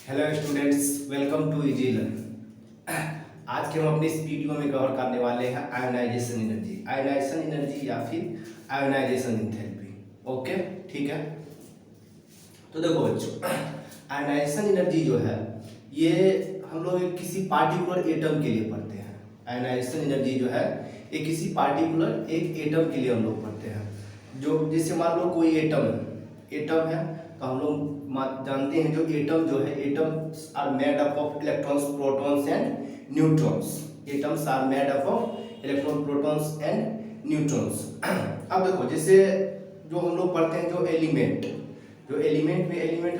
Hello students, welcome to easy learn. आज के हम अपने इस वीडियो में कवर करने वाले हैं आयोनाइजेशन एनर्जी या फिर आयोनाइजेशन इंथैल्पी। ओके, ठीक है। तो देखो बच्चों, आयोनाइजेशन एनर्जी जो है ये हम लोग किसी पार्टिकुलर एटम के लिए पढ़ते हैं। आयोनाइजेशन एनर्जी जो है ये किसी पार्टिकुलर एक एटम के लिए हम लोग पढ़ते हैं। जो जैसे मान लो कोई एटम है तो हम लोग जानते हैं जो एटम जो है, atoms are made up of electrons, protons and neutrons. Atoms are made up of electron, protons and neutrons. अब देखो, जैसे जो हम लोग पढ़ते हैं जो एलिमेंट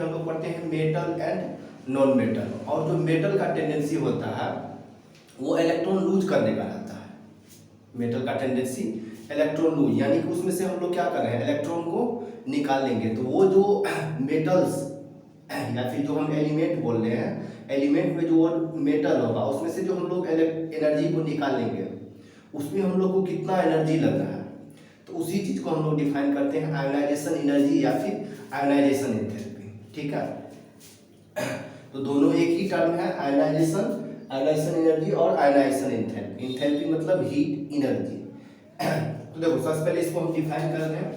हम लोग पढ़ते हैं मेटल एंड नॉन मेटल। और जो मेटल का टेंडेंसी होता है वो इलेक्ट्रॉन लूज करने का रहता है। मेटल का टेंडेंसी इलेक्ट्रॉन लूज, यानी कि उसमें से हम लोग क्या कर रहे हैं, इलेक्ट्रॉन को निकालेंगे। तो वो जो मेटल्स या फिर जो हम एलिमेंट बोल रहे हैं, एलिमेंट में जो मेटल होगा उसमें से जो हम लोग एनर्जी को निकालेंगे उसमें हम लोग को कितना एनर्जी लग रहा है, तो उसी चीज को हम लोग डिफाइन करते हैं आयोनाइजेशन एनर्जी या फिर आयोनाइजेशन एंथैल्पी। ठीक है। तो दोनों एक ही टर्म है, आयोनाइजेशन एनर्जी और आयोनाइजेशन एंथैल्पी। एंथैल्पी मतलब हीट एनर्जी। तो देखो, सबसे पहले इसको हम डिफाइन कर रहे हैं।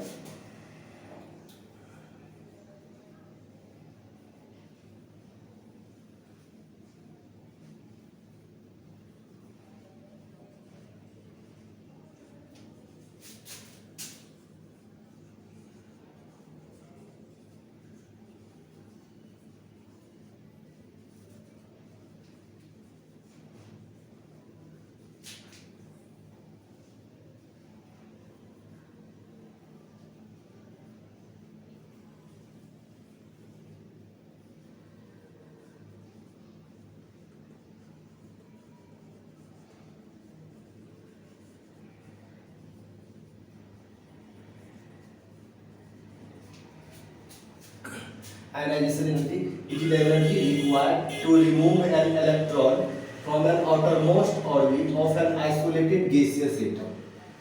Ionization energy, it is the energy required to remove an electron from an outermost orbit of an isolated gaseous atom।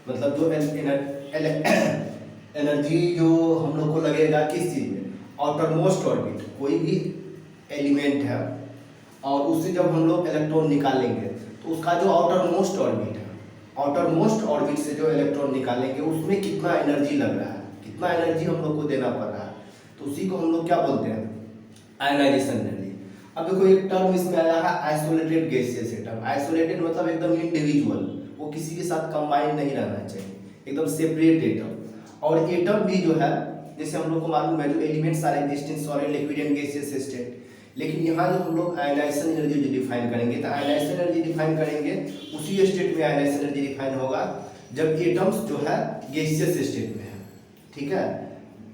मतलब जो एनर्जी जो हम लोग को लगेगा किस चीज में, आउटरमोस्ट ऑर्बिट, कोई भी एलिमेंट है और उससे जब हम लोग इलेक्ट्रॉन निकालेंगे तो उसका जो आउटरमोस्ट ऑर्बिट है, आउटरमोस्ट ऑर्बिट से जो इलेक्ट्रॉन निकालेंगे उसमें कितना एनर्जी लग रहा है, कितना एनर्जी हम लोग को देना पड़ रहा है, तो उसी को हम लोग क्या बोलते हैं, आयोनाइजेशन एनर्जी। अब देखो, एक टर्म इसमें आया है आइसोलेटेड गैसियस एटम। आइसोलेटेड मतलब एकदम इंडिविजुअल, वो किसी के साथ कंबाइन नहीं रहना चाहिए, एकदम सेपरेट एटम। और एटम भी जो है, जैसे हम लोग को मालूम है जो elements are existing solid, liquid and gaseous state. लेकिन यहाँ जो हम लोग आयोनाइजेशन एनर्जी जो डिफाइन करेंगे, तो आयोनाइजेशन एनर्जी डिफाइन करेंगे उसी स्टेट में आयोनाइजेशन एनर्जी डिफाइन होगा जब एटम्स जो है गैसियस स्टेट में है। ठीक है।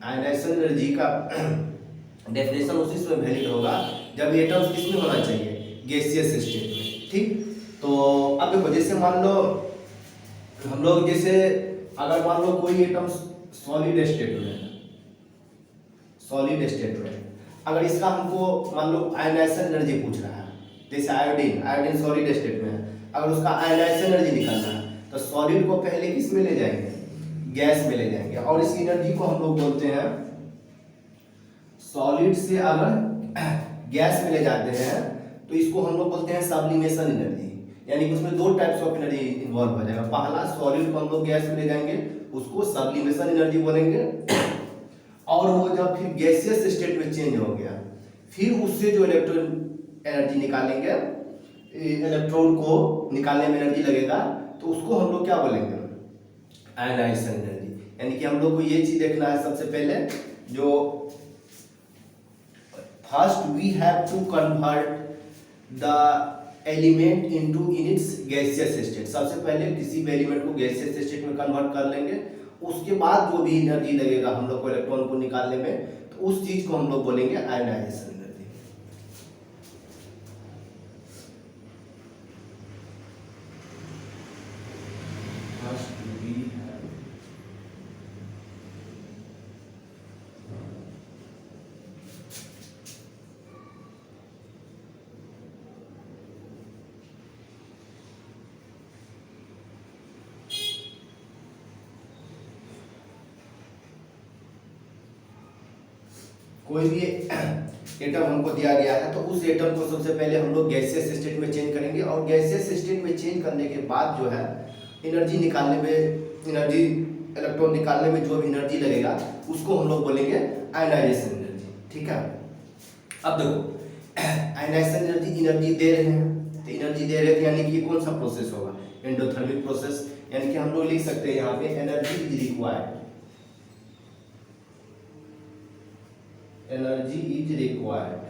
आयोनाइजेशन एनर्जी का डेफिनेशन उसी में वैलिड होगा जब एटम्स किसमें होना चाहिए, गैसियस स्टेट में। ठीक। तो अब देखो, जैसे मान लो हम लोग, जैसे अगर मान लो कोई एटम सॉलिड स्टेट में है, सॉलिड स्टेट में अगर इसका हमको मान लो आयोनाइजेशन एनर्जी पूछ रहा है, जैसे आयोडीन सॉलिड स्टेट में है, अगर उसका आयोनाइजेशन एनर्जी निकालना है तो सॉलिड को पहले किस में ले जाएंगे, गैस में ले जाएंगे। और इस एनर्जी को हम लोग बोलते हैं, सॉलिड से अगर गैस में ले जाते हैं तो इसको हम लोग बोलते हैं सब्लिमेशन एनर्जी। यानी कि उसमें दो टाइप्स ऑफ एनर्जी इन्वॉल्व हो जाएगा। पहला, सॉलिड को हम लोग गैस में ले जाएंगे, उसको सब्लिमेशन एनर्जी बोलेंगे। और वो जब फिर गैसियस स्टेट में चेंज हो गया, फिर उससे जो इलेक्ट्रॉन एनर्जी निकालेंगे, इलेक्ट्रॉन को निकालने में एनर्जी लगेगा, तो उसको हम लोग क्या बोलेंगे, आयोनाइजेशन एनर्जी। यानी कि हम लोग को ये चीज देखना है सबसे पहले, जो first we have to convert the element into in its gaseous state. सबसे पहले किसी भी एलिमेंट को गैसियस स्टेट में कन्वर्ट कर लेंगे, उसके बाद जो भी एनर्जी लगेगा हम लोग को इलेक्ट्रॉन को निकालने में, तो उस चीज को हम लोग बोलेंगे आयोनाइजेशन एनर्जी। कोई भी एटम हमको दिया गया है तो उस एटम को सबसे पहले हम लोग गैसियस स्टेट में चेंज करेंगे, और गैसियस स्टेट में चेंज करने के बाद जो है एनर्जी निकालने में, एनर्जी इलेक्ट्रॉन निकालने में जो भी एनर्जी लगेगा उसको हम लोग बोलेंगे आयनाइजेशन एनर्जी। ठीक है, अब देखो आयनाइजेशन एनर्जी दे रहे हैं, तो एनर्जी दे रहे थे यानी कि कौन सा प्रोसेस होगा, एंडोथर्मिक प्रोसेस, यानी कि हम लोग लिख सकते हैं यहाँ पे energy is required, energy is required.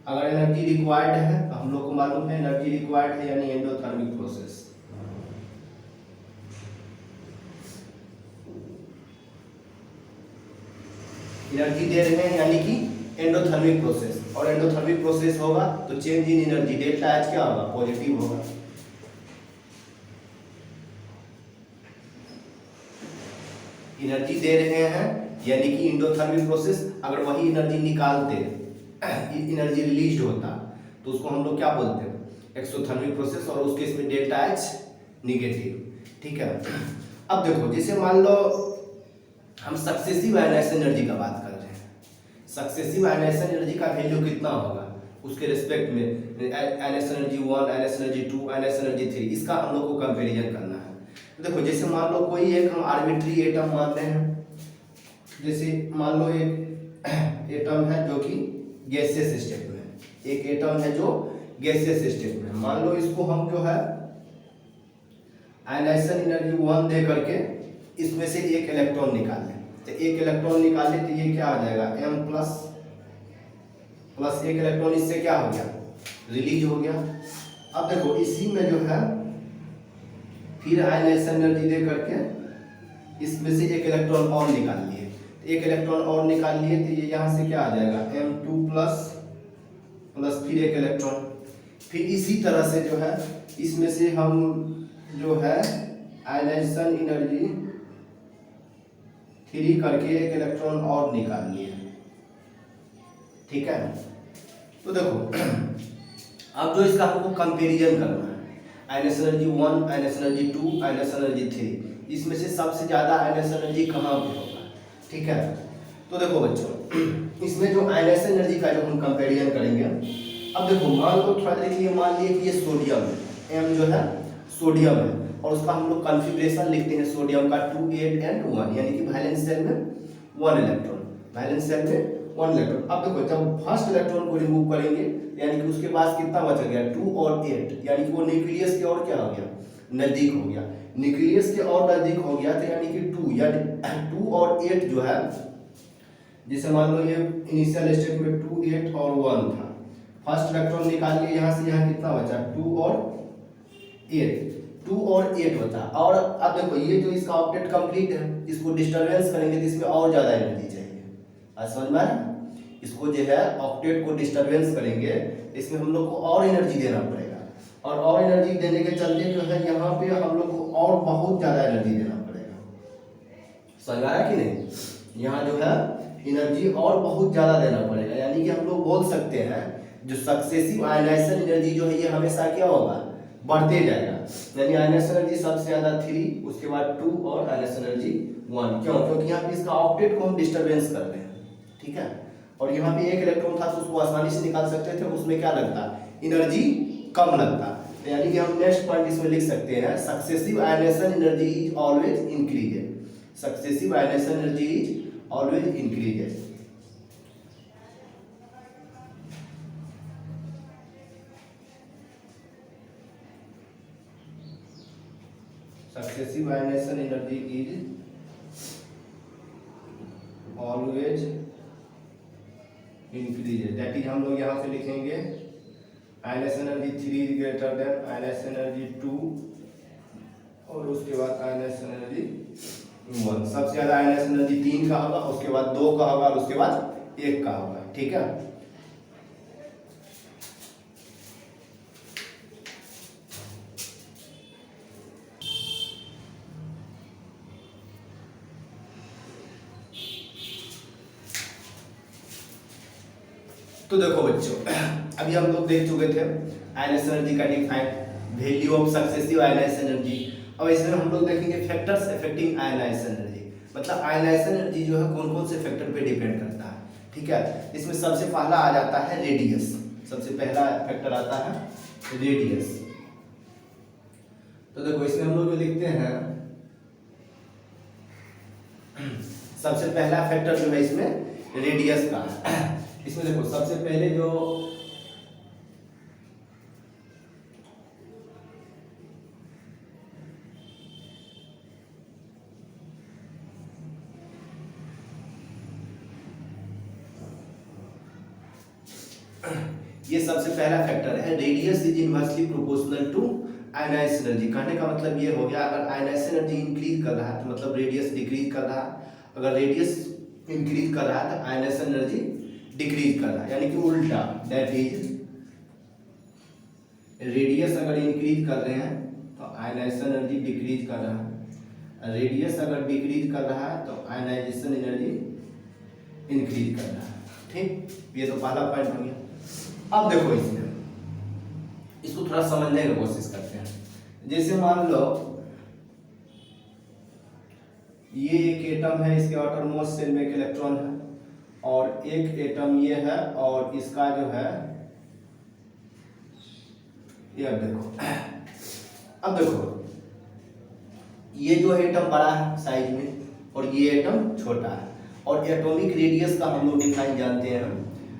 अगर एनर्जी रिक्वायर्ड है तो हम लोग को मालूम है एनर्जी रिक्वायर्ड है यानी एंडोथर्मिक प्रोसेस। एनर्जी दे रहे हैं यानी कि एंडोथर्मिक प्रोसेस, और एंडोथर्मिक प्रोसेस होगा तो change in energy delta H क्या होगा, पॉजिटिव होगा। एनर्जी दे रहे हैं यानी कि एंडोथर्मिक प्रोसेस, अगर वही एनर्जी निकालते एनर्जी रिलीज होता तो उसको हम लोग क्या बोलते हैं, एक्सोथर्मिक प्रोसेस, और उस केस में डेल्टा एच निगेटिव। ठीक है, अब देखो जैसे मान लो हम सक्सेसिव आयनाइजेशन एनर्जी का बात कर रहे हैं, सक्सेसिव आयनाइजेशन एनर्जी का वैल्यू कितना होगा उसके रिस्पेक्ट में, ionization energy 1, ionization energy 2, ionization energy 3, इसका हम लोग को कंपैरिजन करना है। तो देखो जैसे मान लो कोई एक हम आर्बिट्री एटम मानते हैं, जैसे मान लो एक एटम है जो कि गैसियस स्टेट में है, एक एटम है जो गैसियस स्टेट में है, मान लो इसको हम जो है आयनाइजेशन एनर्जी 1 दे करके इसमें से एक इलेक्ट्रॉन निकाल लें, तो एक इलेक्ट्रॉन निकाले तो ये क्या आ जाएगा m प्लस एक इलेक्ट्रॉन इससे क्या हो गया, रिलीज हो गया। अब देखो इसी में जो है फिर आयनाइजेशन एनर्जी दे करके इसमें से एक इलेक्ट्रॉन और निकाल लिए, एक इलेक्ट्रॉन और निकाल लिए तो ये यहाँ से क्या आ जाएगा m2 प्लस फिर एक इलेक्ट्रॉन, फिर इसी तरह से जो है इसमें से हम जो है आयनाइजेशन एनर्जी 3 करके एक इलेक्ट्रॉन और निकाल लिए। ठीक है, तो देखो अब जो इसका हमको कंपैरिजन करना है, ionization energy 1, ionization energy 2, ionization energy 3, इसमें से सबसे ज्यादा आयनाइजेशन एनर्जी कहाँ पे होगा। ठीक है, तो देखो बच्चों इसमें जो आयनाइजेशन एनर्जी का जो हम कंपैरिजन करेंगे, अब देखो मान लो थोड़ा देखिए, मान लिए कि ये सोडियम है, m जो है सोडियम है, और उसका हम लोग कॉन्फ़िगरेशन लिखते हैं सोडियम का 2, 8 एंड 1, यानी कि वैलेंस सेल में 1 इलेक्ट्रॉन, वैलेंस सेल में 1 इलेक्ट्रॉन। अब देखो जब फर्स्ट इलेक्ट्रॉन को रिमूव करेंगे यानी कि उसके पास कितना बच गया 2 और 8, यानी कि वो न्यूक्लियस के और क्या हो गया, नजदीक हो गया, न्यूक्लियस के और नजदीक हो गया, तो यानी कि 2 यानी 2 और 8 जो है, जैसे मान लो ये इनिशियल स्टेट में 2, 8 और 1 था, फर्स्ट इलेक्ट्रॉन निकाल लिए यहाँ से, यहाँ कितना बचा 2 और 8 बचा। और अब देखो ये जो इसका ऑक्टेट कंप्लीट है, इसको डिस्टरबेंस करेंगे तो इसमें और ज़्यादा एनर्जी चाहिए, आज समझ में आया, इसको जो है ऑक्टेट को डिस्टरबेंस करेंगे इसमें हम लोग को और एनर्जी देना पड़ेगा, और एनर्जी देने के चलते जो है यहाँ पे हम लोग को और बहुत ज़्यादा एनर्जी देना पड़ेगा, समझ में आया कि नहीं, यहाँ जो है एनर्जी और बहुत ज़्यादा देना पड़ेगा, यानी कि हम लोग बोल सकते हैं जो सक्सेसिव आयनाइजेशन एनर्जी जो है ये हमेशा क्या होगा, बढ़ते जाएगा, यानी आयनाइजेशन एनर्जी सबसे ज़्यादा 3, उसके बाद 2 और आयनाइजेशन एनर्जी 1, क्यों, क्योंकि यहाँ पे इसका ऑक्टेट को हम डिस्टरबेंस कर रहे हैं। ठीक है, और यहाँ पे एक इलेक्ट्रॉन था तो उसको आसानी से निकाल सकते थे, उसमें क्या लगता, एनर्जी कम लगता, तो यानी कि हम नेक्स्ट पॉइंट इसमें लिख सकते हैं successive ionization energy is always increases, successive ionization energy is always increases. Successive ionization energy is always increases, that is हम लोग यहाँ से लिखेंगे ionization energy 3 is greater than ionization energy 2, और उसके बाद ionization energy 1, सबसे ज़्यादा ionization energy 3 का होगा, उसके बाद 2 का होगा, और उसके बाद 1 का होगा। ठीक है, तो देखो बच्चों अभी हम लोग देख चुके थे आयनाइजेशन एनर्जी का define, value of successive ionization energy. अब इसमें हम लोग देखेंगे फैक्टर्स अफेक्टिंग आयनाइजेशन एनर्जी, मतलब आयनाइजेशन एनर्जी जो है कौन कौन से फैक्टर पे डिपेंड करता है, ठीक है। इसमें सबसे पहला आ जाता है रेडियस, सबसे पहला फैक्टर आता है रेडियस। तो देखो इसमें हम लोग जो लिखते हैं, सबसे पहला फैक्टर जो है इसमें रेडियस का है। इसमें देखो सबसे पहले जो ये सबसे पहला फैक्टर है, radius is inversely proportional to ionization energy. कहने का मतलब ये हो गया, अगर आयनाइजेशन एनर्जी इंक्रीज कर रहा है तो मतलब रेडियस डिक्रीज कर रहा है, अगर रेडियस इंक्रीज कर रहा है तो आयनाइजेशन एनर्जी डिक्रीज कर रहा है, यानी कि उल्टा। दैट इज रेडियस अगर इंक्रीज कर रहे हैं तो आयनाइजेशन एनर्जी डिक्रीज कर रहा है, रेडियस अगर डिक्रीज कर रहा है तो आयनाइजेशन एनर्जी इंक्रीज कर रहा है, ठीक। ये तो पहला पॉइंट हो गया। अब देखो इसमें इसको थोड़ा समझने की कोशिश करते हैं। जैसे मान लो ये एक एटम है, इसके आउटरमोस्ट शेल में एक इलेक्ट्रॉन है, और एक एटम ये है और इसका जो है ये, अब देखो ये जो एटम बड़ा है साइज में और ये एटम छोटा है, और एटॉमिक रेडियस का हम लोग डिफाइन जानते हैं,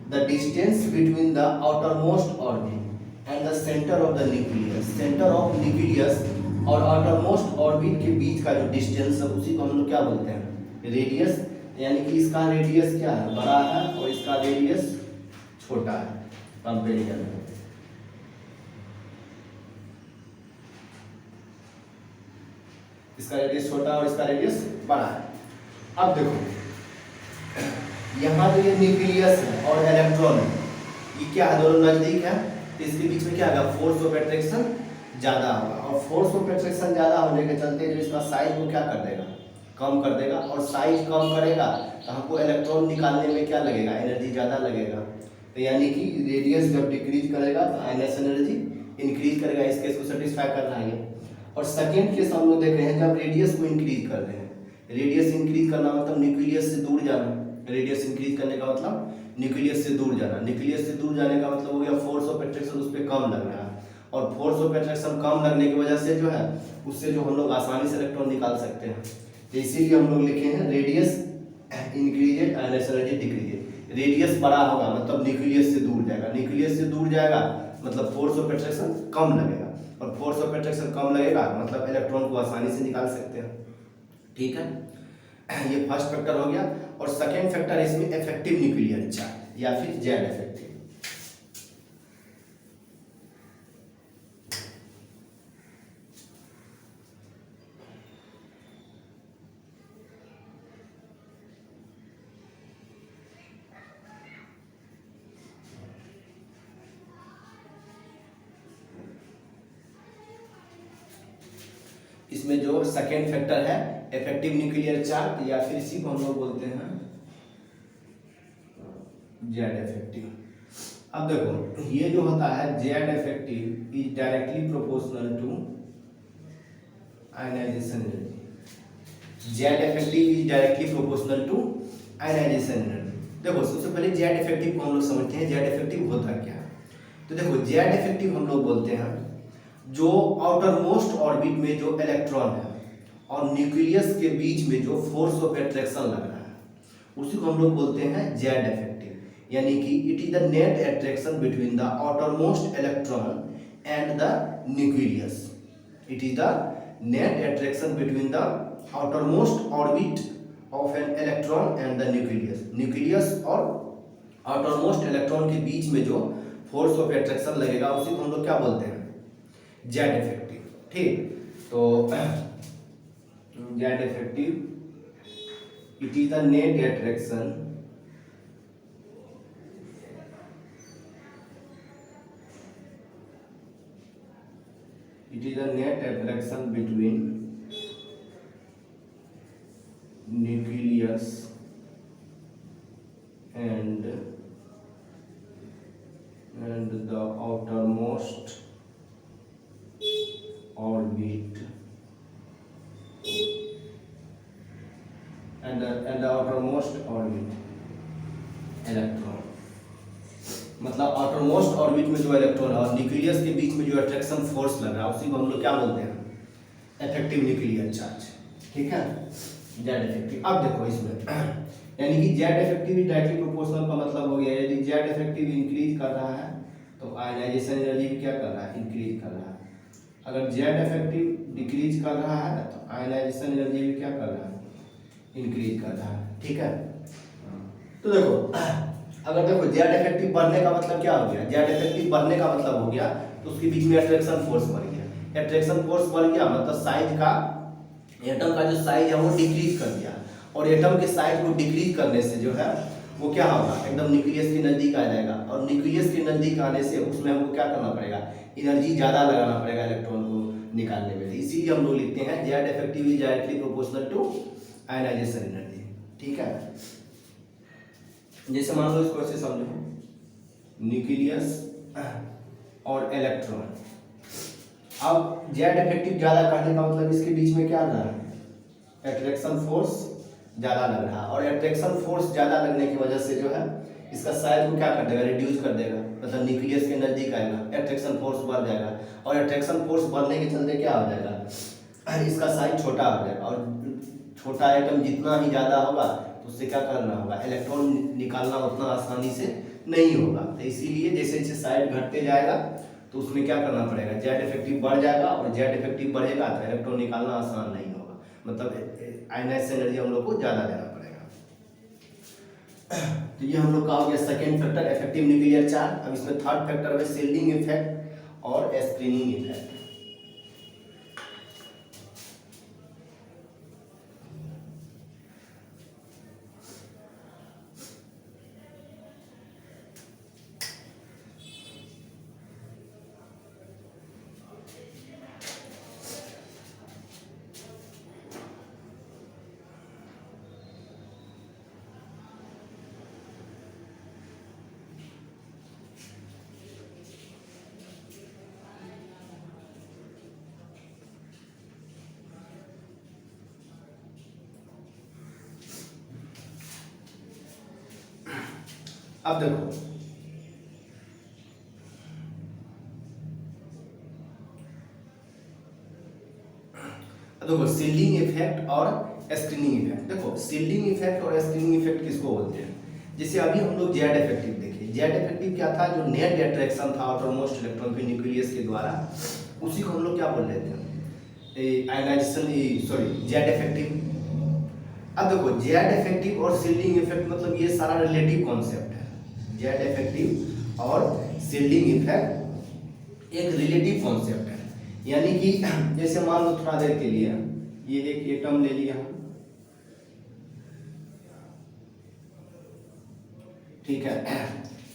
the distance between the outermost orbit and the centre of the nucleus. Centre of nucleus और आउटरमोस्ट ऑर्बिट के बीच का जो डिस्टेंस है उसी को हम लोग क्या बोलते हैं, रेडियस। यानी कि इसका रेडियस क्या है, बड़ा है, और इसका रेडियस छोटा है कंपेरिजन में। इसका रेडियस छोटा और इसका रेडियस बड़ा है। अब देखो यहाँ जो ये न्यूक्लियस है और इलेक्ट्रॉन है, ये क्या है, दोनों नजदीक है, तो इसके बीच में क्या होगा, फोर्स ऑफ अट्रैक्शन ज्यादा होगा, और फोर्स ऑफ अट्रैक्शन ज्यादा होने के चलते जो इसका साइज को क्या कर देगा, कम कर देगा, और साइज कम करेगा तो हमको इलेक्ट्रॉन निकालने में क्या लगेगा, एनर्जी ज्यादा लगेगा। तो यानी कि रेडियस जब डिक्रीज करेगा तो आयनाइजेशन एनर्जी इंक्रीज करेगा। इस केस को सेटिस्फाई कर रहा है। और सेकेंड केस हम लोग देख रहे हैं, जब रेडियस को इंक्रीज कर रहे हैं, रेडियस इंक्रीज करना मतलब न्यूक्लियस से दूर जाना, रेडियस इंक्रीज करने का मतलब न्यूक्लियस से दूर जाना, न्यूक्लियस से दूर जाने का मतलब हो गया फोर्स ऑफ अट्रैक्शन उस पर कम लग रहा है, और फोर्स ऑफ अट्रैक्शन कम लगने की वजह से जो है उससे जो हम लोग आसानी से इलेक्ट्रॉन निकाल सकते हैं। तो इसीलिए हम लोग लिखे हैं रेडियस इंक्रीजेड आयनाइजेशन एनर्जी डिक्रीजेड। रेडियस बड़ा होगा मतलब न्यूक्लियस से दूर जाएगा, न्यूक्लियस से दूर जाएगा मतलब फोर्स ऑफ अट्रैक्शन कम लगेगा, और फोर्स ऑफ अट्रैक्शन कम लगेगा मतलब इलेक्ट्रॉन को आसानी से निकाल सकते हैं, ठीक है। ये फर्स्ट फैक्टर हो गया। और सेकेंड फैक्टर इसमें इफेक्टिव न्यूक्लियर चार्ज या फिर जेड इफेक्टिव। इसमें जो सेकेंड फैक्टर है इफेक्टिव न्यूक्लियर चार्ज, या फिर इसी को हम लोग बोलते हैं जेड इफेक्टिव। अब देखो ये जो होता है Z effective is directly proportional to ionization energy. Z effective is directly proportional to ionization energy. देखो सबसे पहले जेड इफेक्टिव को हम लोग समझते हैं, जेड इफेक्टिव होता क्या है। तो देखो जेड इफेक्टिव हम लोग बोलते हैं जो आउटर मोस्ट ऑर्बिट में जो इलेक्ट्रॉन है और न्यूक्लियस के बीच में जो फोर्स ऑफ अट्रैक्शन लग रहा है उसी को हम लोग बोलते हैं जेड इफेक्टिव। यानी कि it is the net attraction between the outer most electron and the nucleus. It is the net attraction between the outer most orbit of an electron and the nucleus. Nucleus और outer most electron के बीच में जो force of attraction लगेगा उसी को हम लोग क्या बोलते हैं, जेड इफेक्टिव, ठीक। तो Z effective it is the net attraction between nucleus and the outermost orbit most orbit electron, मतलब आउटर मोस्ट ऑर्बिट में जो इलेक्ट्रॉन है और न्यूक्लियस के बीच में जो अट्रैक्शन फोर्स लग रहा है उसी को हम लोग क्या बोलते हैं, इफेक्टिव न्यूक्लियर चार्ज। ठीक है, जेड इफेक्टिव। अब देखो इसमें यानी कि जेड इफेक्टिव डायरेक्टली प्रोपोर्शनल का मतलब हो गया, यदि जेड इफेक्टिव इंक्रीज कर रहा है तो आयनाइजेशन एनर्जी भी क्या कर रहा है, इंक्रीज कर रहा है। अगर जेड इफेक्टिव डिक्रीज कर रहा है तो आयनाइजेशन एनर्जी भी क्या कर रहा है, इंक्रीज कर रहा है। ठीक है, तो देखो अगर देखो जेड इफेक्टिव बढ़ने का मतलब क्या हो गया, जेड इफेक्टिव बढ़ने का मतलब हो गया तो उसके बीच में अट्रैक्शन फोर्स बढ़ गया, अट्रैक्शन फोर्स बढ़ गया मतलब साइज का, एटम का जो साइज है वो डिक्रीज कर दिया, और एटम के साइज को डिक्रीज करने से जो है वो क्या होगा, एकदम न्यूक्लियस के नजदीक आ जाएगा, और न्यूक्लियस के नजदीक आने से उसमें हमको क्या करना पड़ेगा, एनर्जी ज्यादा लगाना पड़ेगा इलेक्ट्रॉन को निकालने में। इसीलिए हम लोग लिखते हैं Z effective is directly proportional to ionization energy. ठीक है, जैसे मान लो इसको ऐसे समझो, न्यूक्लियस और इलेक्ट्रॉन, अब जेड इफेक्टिव ज्यादा करने का मतलब इसके बीच में क्या रहा है, अट्रैक्शन फोर्स ज्यादा लग रहा है, और अट्रैक्शन फोर्स ज्यादा लगने की वजह से जो है इसका साइज को क्या कर देगा, रिड्यूस कर देगा, मतलब न्यूक्लियस के नजदीक आएगा, अट्रैक्शन फोर्स बढ़ जाएगा, और अट्रैक्शन फोर्स बढ़ने के चलते क्या हो जाएगा, इसका साइज छोटा हो जाएगा, और छोटा आइटम जितना ही ज्यादा होगा तो उससे क्या करना होगा, इलेक्ट्रॉन निकालना उतना आसानी से नहीं होगा। तो इसीलिए जैसे जैसे साइज घटते जाएगा तो उसमें क्या करना पड़ेगा, जेड इफेक्टिव बढ़ जाएगा, और जेड इफेक्टिव बढ़ेगा तो इलेक्ट्रॉन निकालना आसान नहीं होगा, मतलब आयनाइजेशन एनर्जी हम लोग को ज्यादा देना पड़ेगा। तो ये हम लोग का हो गया second factor, effective nuclear charge. अब इसमें थर्ड फैक्टर है शील्डिंग इफेक्ट और स्क्रीनिंग इफेक्ट। अब देखो शील्डिंग इफेक्ट और स्क्रीनिंग इफेक्ट। देखो शील्डिंग इफेक्ट और स्क्रीनिंग इफेक्ट किसको बोलते हैं, जैसे अभी हम लोग जेड इफेक्टिव देखे, जेड इफेक्टिव क्या था, जो नेट अट्रैक्शन था आउटर मोस्ट इलेक्ट्रॉन के न्यूक्लियस के द्वारा, उसी को हम लोग क्या बोल रहे थे, आयनाइजेशन, सॉरी जेड इफेक्टिव। अब देखो जेड इफेक्टिव और शील्डिंग इफेक्ट मतलब ये सारा रिलेटिव कॉन्सेप्ट है, जेड इफेक्टिव और शील्डिंग इफेक्ट एक रिलेटिव कॉन्सेप्ट है, यानी कि जैसे मान लो थोड़ा देर के लिए ये एक एटम ले लिया, ठीक है,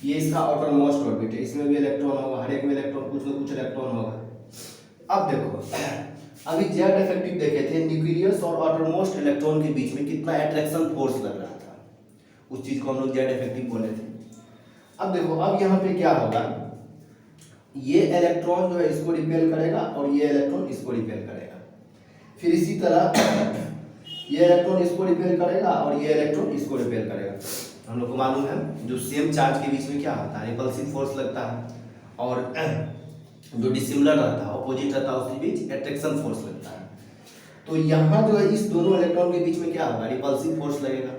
ये इसका आउटर मोस्ट ऑर्बिट है, इसमें भी इलेक्ट्रॉन होगा, हर एक में इलेक्ट्रॉन कुछ न कुछ इलेक्ट्रॉन होगा। अब देखो अभी जेड इफेक्टिव देखे थे, न्यूक्लियस और आउटर मोस्ट इलेक्ट्रॉन के बीच में कितना अट्रैक्शन फोर्स लग रहा था, उस चीज को हम लोग जेड इफेक्टिव बोले थे। अब देखो अब यहाँ पे क्या होगा, ये इलेक्ट्रॉन जो है इसको रिपेल करेगा और ये इलेक्ट्रॉन इसको रिपेल करेगा, फिर इसी तरह ये इलेक्ट्रॉन इसको रिपेल करेगा और ये इलेक्ट्रॉन इसको रिपेल करेगा। हम लोग को मालूम है जो सेम चार्ज के बीच में क्या होता है, रिपल्सिव फोर्स लगता है, और जो डिसिमिलर रहता है, ऑपोजिट रहता है, उसके बीच अट्रैक्शन फोर्स लगता है। तो यहाँ जो है इस दोनों इलेक्ट्रॉन के बीच में क्या होगा, रिपल्सिव फोर्स लगेगा।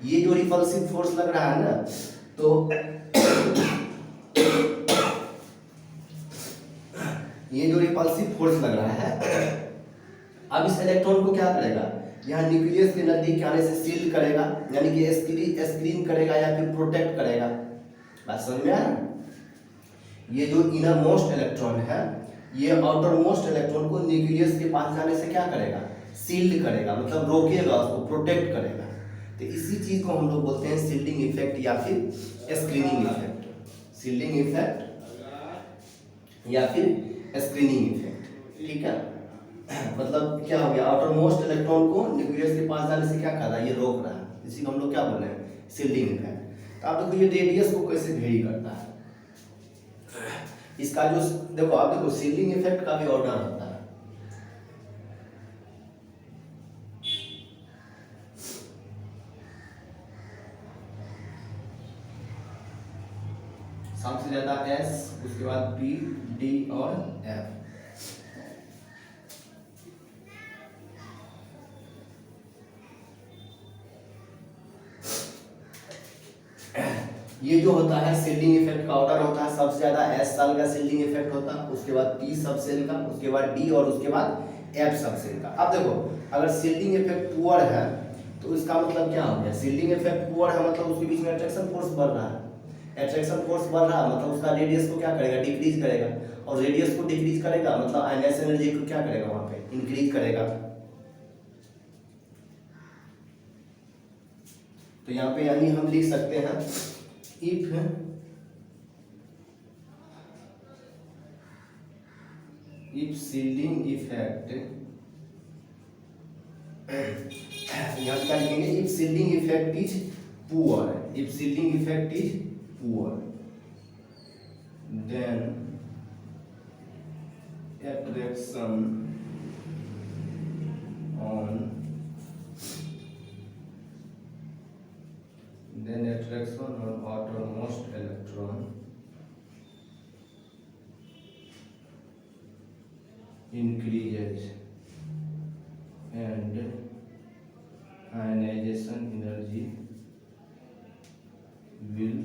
ये जो रिपल्सिव फोर्स लग रहा है ना, तो ये जो रिपल्सिव फोर्स लग रहा है, अब इस इलेक्ट्रॉन को क्या करेगा, यहाँ न्यूक्लियस के नजदीक आने से सील करेगा, यानी कि स्क्रीन करेगा या फिर प्रोटेक्ट करेगा। बात समझ में आया? ये जो इनर मोस्ट इलेक्ट्रॉन है, ये आउटर मोस्ट इलेक्ट्रॉन को न्यूक्लियस के पास जाने से क्या करेगा, सील्ड करेगा, मतलब रोकेगा, उसको प्रोटेक्ट करेगा। तो इसी चीज को हम लोग बोलते हैं सील्डिंग इफेक्ट या फिर स्क्रीनिंग इफेक्ट, सील्डिंग इफेक्ट या फिर स्क्रीनिंग इफेक्ट। ठीक है, मतलब क्या हो गया, आउटर मोस्ट इलेक्ट्रॉन को न्यूक्लियस के पास जाने से क्या कर रहा है, ये रोक रहा है, इसी को हम लोग क्या बोल रहे हैं, सील्डिंग इफेक्ट। तो आप देखो ये रेडियस को कैसे वेरी करता है, इसका जो देखो आप देखो सील्डिंग इफेक्ट का भी ऑर्डर होता है, सबसे ज़्यादा S, उसके बाद P, D और F। ये जो होता है शील्डिंग इफेक्ट का ऑर्डर होता है, सबसे ज्यादा S साल का शील्डिंग इफेक्ट होता है, उसके बाद P सब सेल का, उसके बाद D और उसके बाद F सब सेल का। अब देखो अगर शील्डिंग इफेक्ट पुअर है तो इसका मतलब क्या हो गया, शील्डिंग इफेक्ट पुअर है मतलब उसके बीच में अट्रैक्शन फोर्स बढ़ रहा है। अट्रैक्शन फोर्स बढ़ रहा है मतलब उसका रेडियस को क्या करेगा, डिक्रीज करेगा, और रेडियस को डिक्रीज करेगा मतलब आयनाइज एनर्जी को क्या करेगा, वहां पे इंक्रीज करेगा। तो यहाँ पे यानी हम लिख सकते हैं इफ शील्डिंग इफेक्ट, यहाँ क्या लिखेंगे, if shielding effect is poor, if shielding effect is poor then attraction on outermost electron increases and ionization energy will।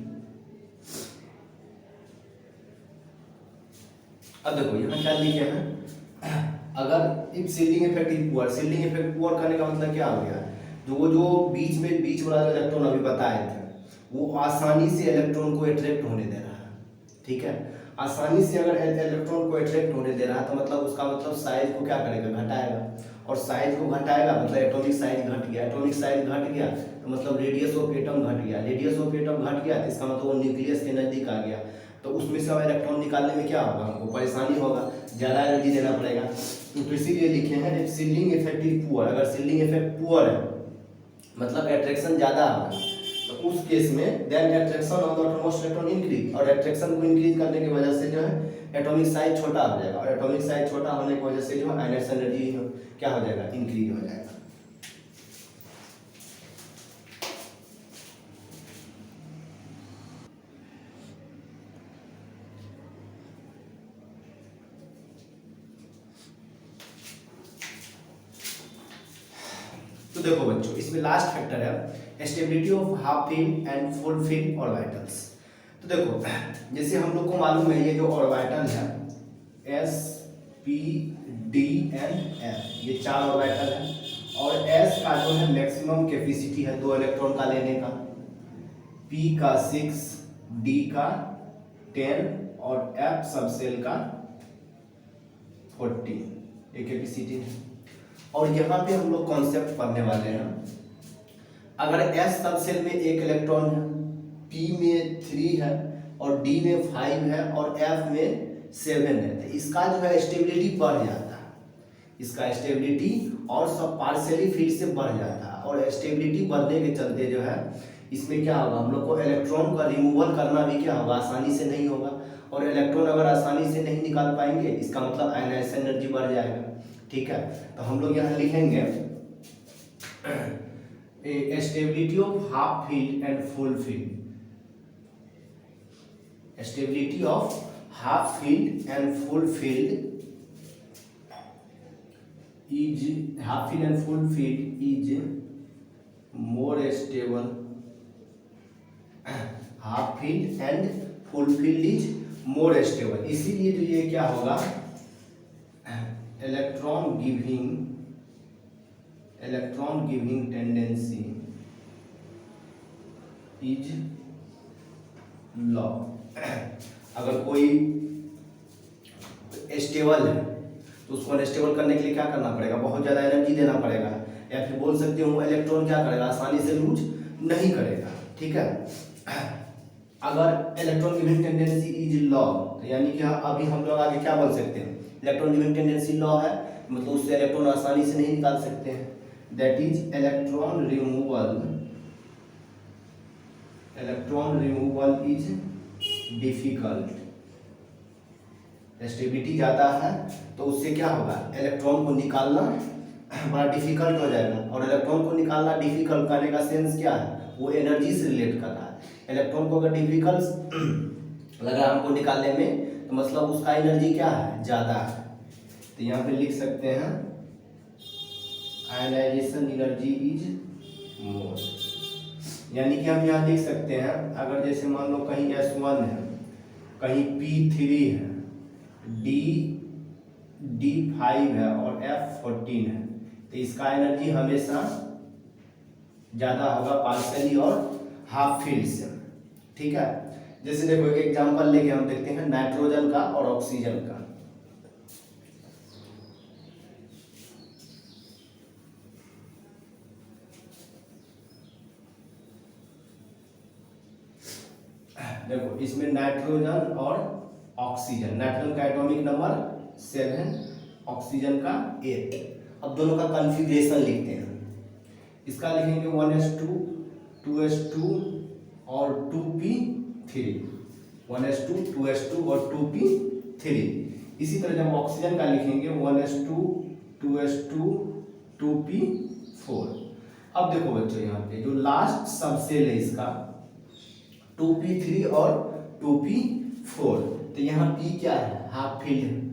अब देखो यहाँ क्या लिखे हैं, अगर if shielding effect is poor, shielding effect poor करने का मतलब क्या हो गया, जो बीच वाला जो इलेक्ट्रॉन अभी बताए थे वो आसानी से इलेक्ट्रॉन को अट्रैक्ट होने दे रहा है। ठीक है, आसानी से अगर इलेक्ट्रॉन को अट्रैक्ट होने दे रहा है तो मतलब उसका मतलब साइज को क्या करेगा, घटाएगा, और साइज को घटाएगा मतलब एटॉमिक साइज घट गया, एटॉमिक साइज घट गया तो मतलब रेडियस ऑफ एटम घट गया, रेडियस ऑफ एटम घट गया तो इसका मतलब वो न्यूक्लियस के नजदीक आ गया, तो उसमें से अब इलेक्ट्रॉन निकालने में क्या होगा, हमको परेशानी होगा, ज़्यादा एनर्जी देना पड़ेगा। तो इसीलिए लिखे हैं if shielding effect is poor, अगर शील्डिंग इफेक्ट पुअर है मतलब अट्रैक्शन ज़्यादा होगा तो उस केस में then attraction on the outermost electron increase, और अट्रैक्शन को इंक्रीज करने की वजह से जो है एटॉमिक साइज छोटा हो जाएगा, और एटॉमिक साइज छोटा होने की वजह से जो है आयनाइज एनर्जी क्या हो जाएगा, इंक्रीज हो जाएगा। तो देखो बच्चों इसमें लास्ट फैक्टर है stability of half field and full field orbitals. तो देखो जैसे हम लोग को मालूम है ये जो ऑर्बिटल है S P D and F, ये 4 ऑर्बिटल है, और S का जो है मैक्सिमम कैपेसिटी है 2 इलेक्ट्रॉन का लेने का, P का 6, D का 10 और F सब सेल का 40 ये कैपेसिटी है। और यहाँ पे हम लोग कॉन्सेप्ट पढ़ने वाले हैं, अगर S सब सेल में 1 इलेक्ट्रॉन है, P में 3 है और D में 5 है और F में 7 है, तो इसका जो है स्टेबिलिटी बढ़ जाता है, इसका स्टेबिलिटी और सब पार्शियली फील्ड से बढ़ जाता है, और स्टेबिलिटी बढ़ने के चलते जो है इसमें क्या होगा, हम लोग को इलेक्ट्रॉन का रिमूवल करना भी क्या होगा, आसानी से नहीं होगा, और इलेक्ट्रॉन अगर आसानी से नहीं निकाल पाएंगे इसका मतलब आयनाइजेशन एनर्जी बढ़ जाएगा। ठीक है, तो हम लोग यहाँ लिखेंगे stability of half field and full field, stability of half field and full field is half field and full field is more stable, half field and full field is more stable, इसीलिए जो ये क्या होगा electron giving tendency is law. अगर कोई stable है तो उसको अनस्टेबल करने के लिए क्या करना पड़ेगा, बहुत ज़्यादा एनर्जी देना पड़ेगा, या फिर बोल सकते हो इलेक्ट्रॉन क्या करेगा, आसानी से लूज नहीं करेगा। ठीक है, अगर electron giving tendency is law तो यानी कि अभी हम लोग आगे क्या बोल सकते हैं, इलेक्ट्रॉन गिविंग टेंडेंसी लॉ है मतलब उससे इलेक्ट्रॉन आसानी से नहीं निकाल सकते हैं, that is electron removal is difficult. Stability ज़्यादा है तो उससे क्या होगा, इलेक्ट्रॉन को निकालना बड़ा डिफिकल्ट हो जाएगा, और इलेक्ट्रॉन को निकालना डिफिकल्ट करने का सेंस क्या है, वो एनर्जी से रिलेट कर रहा है। इलेक्ट्रॉन को अगर लगा हमको निकालने में, तो मतलब उसका एनर्जी क्या है, ज़्यादा है। तो यहाँ पे लिख सकते हैं आयनाइजेशन एनर्जी इज मोर। यानी कि हम यहाँ लिख सकते हैं, अगर जैसे मान लो कहीं S1 है, कहीं P3 है, D5 है और F14 है, तो इसका एनर्जी हमेशा ज़्यादा होगा पार्शियली और हाफ फील्ड से। ठीक है, जैसे देखो एक एग्जांपल लेके हम देखते हैं नाइट्रोजन का और ऑक्सीजन का। देखो इसमें नाइट्रोजन और ऑक्सीजन, नाइट्रोजन का एटॉमिक नंबर 7, ऑक्सीजन का 8। अब दोनों का कॉन्फ़िगरेशन लिखते हैं। इसका लिखेंगे 1s2, 2s2 और 2p3, 1s2, 2s2 और 2p3। इसी तरह जब ऑक्सीजन का लिखेंगे 1s2, 2s2, 2p4। अब देखो बच्चों यहाँ पे जो लास्ट सबसेल है इसका 2p3 और 2p4, तो यहाँ p क्या है, हाफ फील्ड।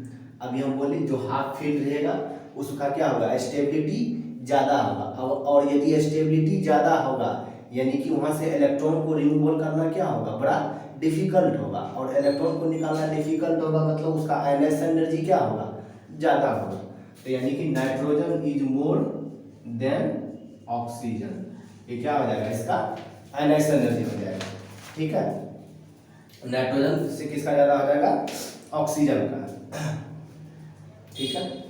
अभी हम बोले जो हाफ फील्ड रहेगा उसका क्या होगा, स्टेबिलिटी ज़्यादा होगा। और यदि स्टेबिलिटी ज़्यादा होगा यानी कि वहाँ से इलेक्ट्रॉन को रिमूवल करना क्या होगा, बड़ा डिफिकल्ट होगा। और इलेक्ट्रॉन को निकालना डिफिकल्ट होगा, मतलब उसका आयनाइजेशन एनर्जी क्या होगा, ज़्यादा होगा। तो यानी कि nitrogen is more than oxygen, ये क्या हो जाएगा, इसका आयनाइजेशन एनर्जी हो जाएगा। ठीक है, नाइट्रोजन से किसका ज़्यादा हो जाएगा, ऑक्सीजन का। ठीक है।